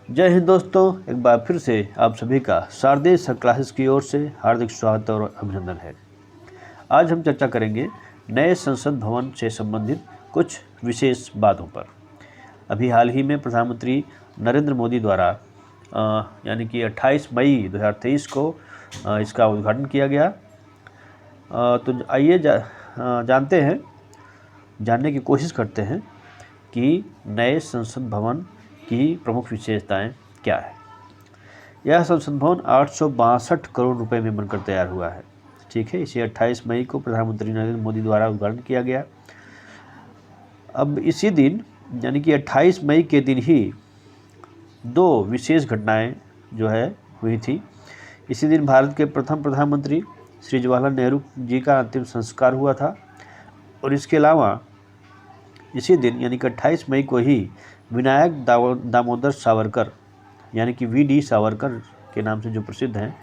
जय हिंद दोस्तों, एक बार फिर से आप सभी का शारदीय क्लासेस की ओर से हार्दिक स्वागत और अभिनंदन है। आज हम चर्चा करेंगे नए संसद भवन से संबंधित कुछ विशेष बातों पर। अभी हाल ही में प्रधानमंत्री नरेंद्र मोदी द्वारा यानी कि 28 मई 2023 को इसका उद्घाटन किया गया। तो आइए जानने की कोशिश करते हैं कि नए संसद भवन की प्रमुख विशेषताएं क्या है। यह संसद भवन 862 करोड़ रुपए में बनकर तैयार हुआ है। ठीक है, इसे 28 मई को प्रधानमंत्री नरेंद्र मोदी द्वारा उद्घाटन किया गया। अब इसी दिन यानी कि 28 मई के दिन ही दो विशेष घटनाएं जो है हुई थी। इसी दिन भारत के प्रथम प्रधानमंत्री श्री जवाहरलाल नेहरू जी का अंतिम संस्कार हुआ था और इसके अलावा इसी दिन यानी कि 28 मई को ही विनायक दामोदर सावरकर यानी कि वीडी सावरकर के नाम से जो प्रसिद्ध हैं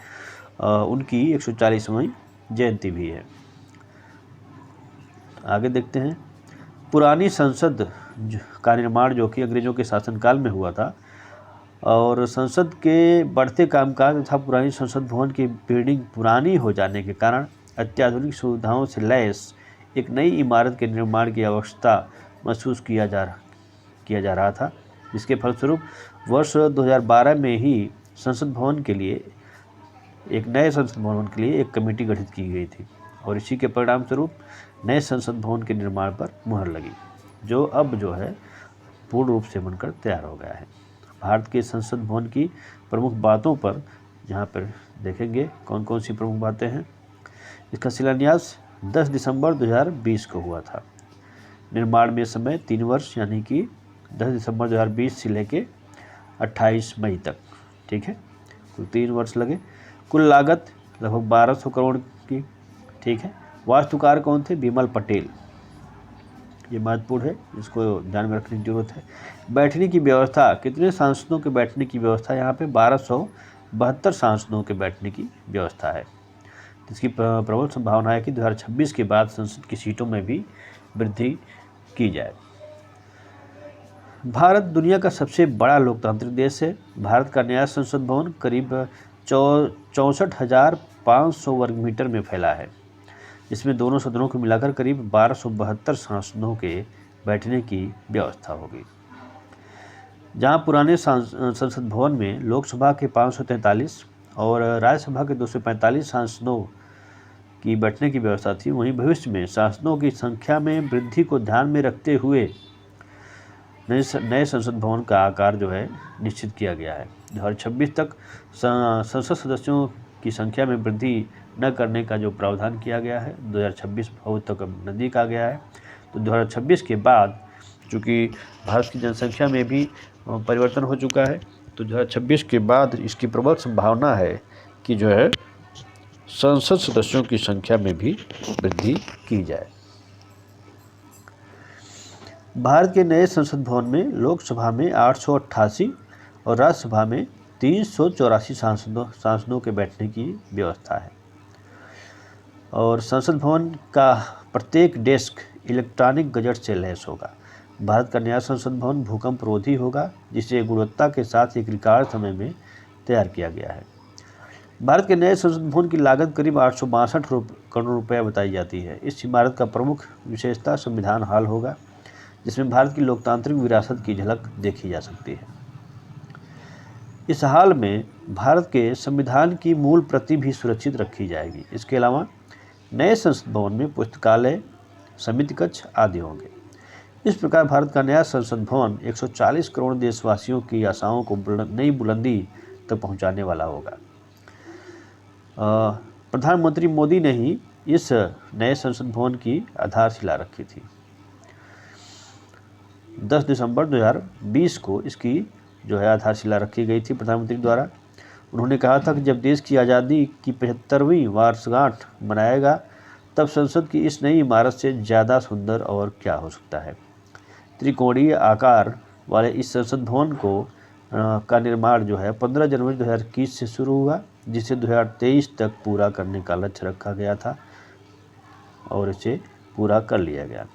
उनकी 140वीं जयंती भी है। आगे देखते हैं। पुरानी संसद का निर्माण जो कि अंग्रेज़ों के शासनकाल में हुआ था और संसद के बढ़ते कामकाज तथा पुरानी संसद भवन की बिल्डिंग पुरानी हो जाने के कारण अत्याधुनिक सुविधाओं से लैस एक नई इमारत के निर्माण की आवश्यकता महसूस किया जा रहा था, जिसके फलस्वरूप वर्ष 2012 में ही संसद भवन के लिए एक कमेटी गठित की गई थी और इसी के परिणाम स्वरूप नए संसद भवन के निर्माण पर मुहर लगी, जो अब जो है पूर्ण रूप से बनकर तैयार हो गया है। भारत के संसद भवन की प्रमुख बातों पर यहाँ पर देखेंगे कौन कौन सी प्रमुख बातें हैं। इसका शिलान्यास 10 दिसंबर 2020 को हुआ था। निर्माण में समय 3 वर्ष यानी कि 10 दिसंबर 2020 से लेके 28 मई तक। ठीक है, कुल 3 वर्ष लगे। कुल लागत लगभग 1200 करोड़ की। ठीक है, वास्तुकार कौन थे? बिमल पटेल। ये महत्वपूर्ण है, इसको ध्यान में रखने की जरूरत है। बैठने की व्यवस्था, कितने सांसदों के बैठने की व्यवस्था? यहाँ पे 1272 सांसदों के बैठने की व्यवस्था है। इसकी प्रबल संभावना है कि 2026 के बाद संसद की सीटों में भी वृद्धि की जाए। भारत दुनिया का सबसे बड़ा लोकतांत्रिक देश है। भारत का नया संसद भवन करीब 64,500 वर्ग मीटर में फैला है, जिसमें दोनों सदनों को मिलाकर करीब 1272 सांसदों के बैठने की व्यवस्था होगी। जहां पुराने संसद भवन में लोकसभा के 543 और राज्यसभा के 245 सांसदों की बैठने की व्यवस्था थी, वहीं भविष्य में सांसदों की संख्या में वृद्धि को ध्यान में रखते हुए नए संसद भवन का आकार जो है निश्चित किया गया है। 2026 तक संसद सदस्यों की संख्या में वृद्धि न करने का जो प्रावधान किया गया है, 2026 बहुत तक नज़दीक आ गया है। तो 2026 के बाद चूँकि भारत की जनसंख्या में भी परिवर्तन हो चुका है, तो 2026 के बाद इसकी प्रबल संभावना है कि जो है संसद सदस्यों की संख्या में भी वृद्धि की जाए। भारत के नए संसद भवन में लोकसभा में 888 और राज्यसभा में 384 सांसदों के बैठने की व्यवस्था है और संसद भवन का प्रत्येक डेस्क इलेक्ट्रॉनिक गजट से लैस होगा। भारत का नया संसद भवन भूकंप रोधी होगा, जिसे गुणवत्ता के साथ एक रिकॉर्ड समय में तैयार किया गया है। भारत के नए संसद भवन की लागत करीब 862 करोड़ रुपये बताई जाती है। इस इमारत का प्रमुख विशेषता संविधान हॉल होगा, जिसमें भारत की लोकतांत्रिक विरासत की झलक देखी जा सकती है। इस हाल में भारत के संविधान की मूल प्रति भी सुरक्षित रखी जाएगी। इसके अलावा नए संसद भवन में पुस्तकालय, समिति कक्ष आदि होंगे। इस प्रकार भारत का नया संसद भवन 140 करोड़ देशवासियों की आशाओं को नई बुलंदी तक पहुंचाने वाला होगा। प्रधानमंत्री मोदी ने ही इस नए संसद भवन की आधारशिला रखी थी। 10 दिसंबर 2020 को इसकी जो है आधारशिला रखी गई थी प्रधानमंत्री द्वारा। उन्होंने कहा था कि जब देश की आज़ादी की 75वीं वर्षगांठ मनाएगा, तब संसद की इस नई इमारत से ज़्यादा सुंदर और क्या हो सकता है। त्रिकोणीय आकार वाले इस संसद भवन का निर्माण जो है 15 जनवरी 2021 से शुरू हुआ, जिसे 2023 तक पूरा करने का लक्ष्य रखा गया था और इसे पूरा कर लिया गया।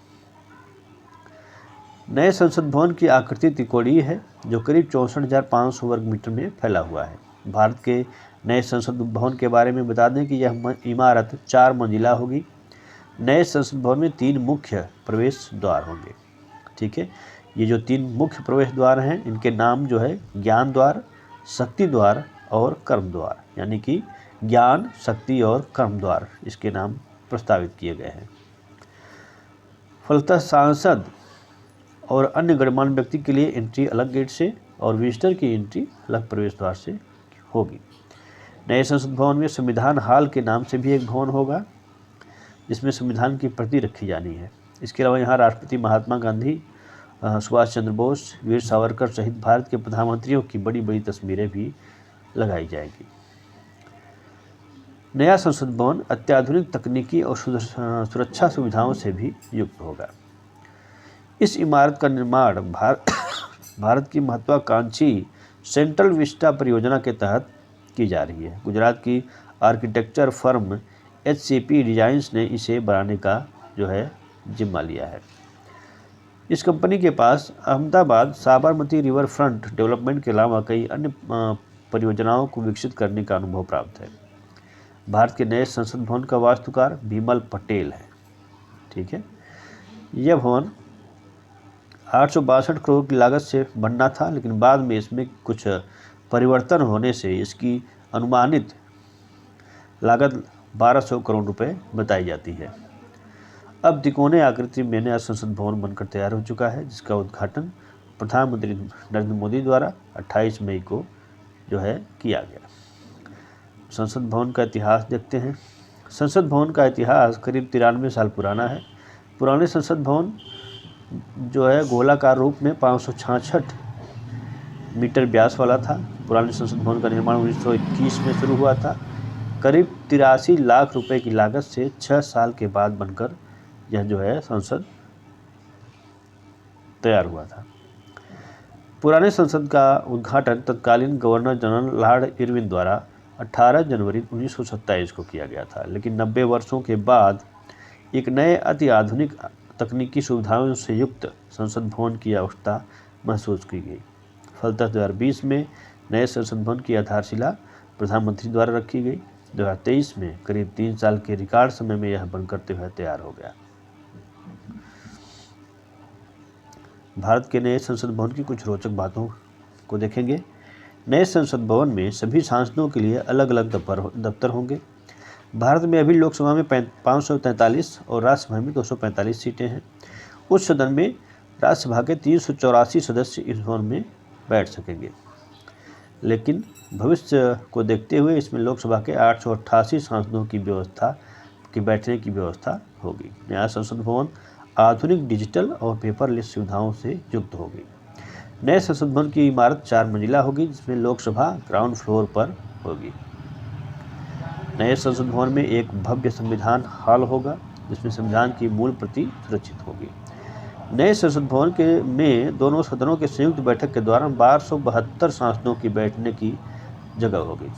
नए संसद भवन की आकृति त्रिकोणीय है, जो करीब 64,500 वर्ग मीटर में फैला हुआ है। भारत के नए संसद भवन के बारे में बता दें कि यह इमारत 4 मंजिला होगी। नए संसद भवन में 3 मुख्य प्रवेश द्वार होंगे। ठीक है, ये जो 3 मुख्य प्रवेश द्वार हैं, इनके नाम जो है ज्ञान द्वार, शक्ति द्वार और कर्म द्वार, यानी कि ज्ञान, शक्ति और कर्म द्वार इसके नाम प्रस्तावित किए गए हैं। फलतः सांसद और अन्य गणमान्य व्यक्ति के लिए एंट्री अलग गेट से और विजिटर की एंट्री अलग प्रवेश द्वार से होगी। नए संसद भवन में संविधान हॉल के नाम से भी एक भवन होगा, जिसमें संविधान की प्रति रखी जानी है। इसके अलावा यहाँ राष्ट्रपति महात्मा गांधी, सुभाष चंद्र बोस, वीर सावरकर सहित भारत के प्रधानमंत्रियों की बड़ी बड़ी तस्वीरें भी लगाई जाएगी। नया संसद भवन अत्याधुनिक तकनीकी और सुरक्षा सुविधाओं से भी युक्त होगा। इस इमारत का निर्माण भारत की महत्वाकांक्षी सेंट्रल विस्टा परियोजना के तहत की जा रही है। गुजरात की आर्किटेक्चर फर्म HCP डिजाइन्स ने इसे बनाने का जो है जिम्मा लिया है। इस कंपनी के पास Ahmedabad Sabarmati river front development के अलावा कई अन्य परियोजनाओं को विकसित करने का अनुभव प्राप्त है। भारत के नए संसद भवन का वास्तुकार बिमल पटेल है। ठीक है, यह भवन 862 करोड़ की लागत से बनना था, लेकिन बाद में इसमें कुछ परिवर्तन होने से इसकी अनुमानित लागत 1200 करोड़ रुपए बताई जाती है। अब तिकोने आकृति में नया संसद भवन बनकर तैयार हो चुका है, जिसका उद्घाटन प्रधानमंत्री नरेंद्र मोदी द्वारा 28 मई को जो है किया गया। संसद भवन का इतिहास देखते हैं। संसद भवन का इतिहास करीब 93 साल पुराना है। पुराने संसद भवन जो है गोलाकार रूप में 566 मीटर व्यास वाला था। पुराने संसद भवन का निर्माण 1921 में शुरू हुआ था। करीब 83 लाख रुपए की लागत से 6 साल के बाद बनकर यह जो है संसद तैयार हुआ था। पुराने संसद का उद्घाटन तत्कालीन गवर्नर जनरल लॉर्ड इरविन द्वारा 18 जनवरी 1927 को किया गया था, लेकिन 90 वर्षों के बाद एक नए अति आधुनिक तकनीकी सुविधाओं से युक्त संसद भवन की आवश्यकता महसूस की गई। फलतः 2020 में नए संसद भवन की आधारशिला प्रधानमंत्री द्वारा रखी गई। 2023 में करीब 3 साल के रिकॉर्ड समय में यह बनकर तैयार हो गया। भारत के नए संसद भवन की कुछ रोचक बातों को देखेंगे। नए संसद भवन में सभी सांसदों के लिए अलग अलग दफ्तर होंगे। भारत में अभी लोकसभा में 543 और राज्यसभा में 245 सीटें हैं। उच्च सदन में राज्यसभा के 384 सदस्य इस भवन में बैठ सकेंगे, लेकिन भविष्य को देखते हुए इसमें लोकसभा के 888 सांसदों की बैठने की व्यवस्था होगी। नया संसद भवन आधुनिक डिजिटल और पेपरलेस सुविधाओं से युक्त होगी। नए संसद भवन की इमारत 4 मंजिला होगी, जिसमें लोकसभा ग्राउंड फ्लोर पर होगी। नए संसद भवन में एक भव्य संविधान हॉल होगा, जिसमें संविधान की मूल प्रति सुरक्षित होगी। नए संसद भवन में दोनों सदनों के संयुक्त बैठक के दौरान 1272 सांसदों की बैठने की जगह होगी।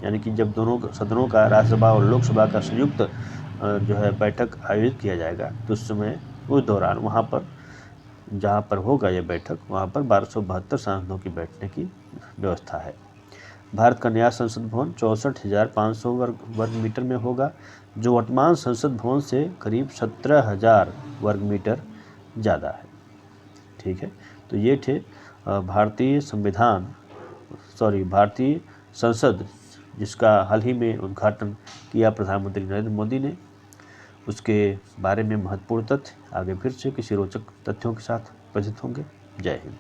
यानी कि जब दोनों सदनों का, राज्यसभा और लोकसभा का संयुक्त जो है बैठक आयोजित किया जाएगा, तो उस समय उस दौरान वहाँ पर जहाँ पर होगा यह बैठक, वहाँ पर 1272 सांसदों की बैठने की व्यवस्था है। भारत का नया संसद भवन 64,500 वर्ग मीटर में होगा, जो वर्तमान संसद भवन से करीब 17,000 वर्ग मीटर ज़्यादा है। ठीक है, तो ये थे भारतीय संसद जिसका हाल ही में उद्घाटन किया प्रधानमंत्री नरेंद्र मोदी ने, उसके बारे में महत्वपूर्ण तथ्य। आगे फिर से किसी रोचक तथ्यों के साथ उपस्थित होंगे। जय हिंद।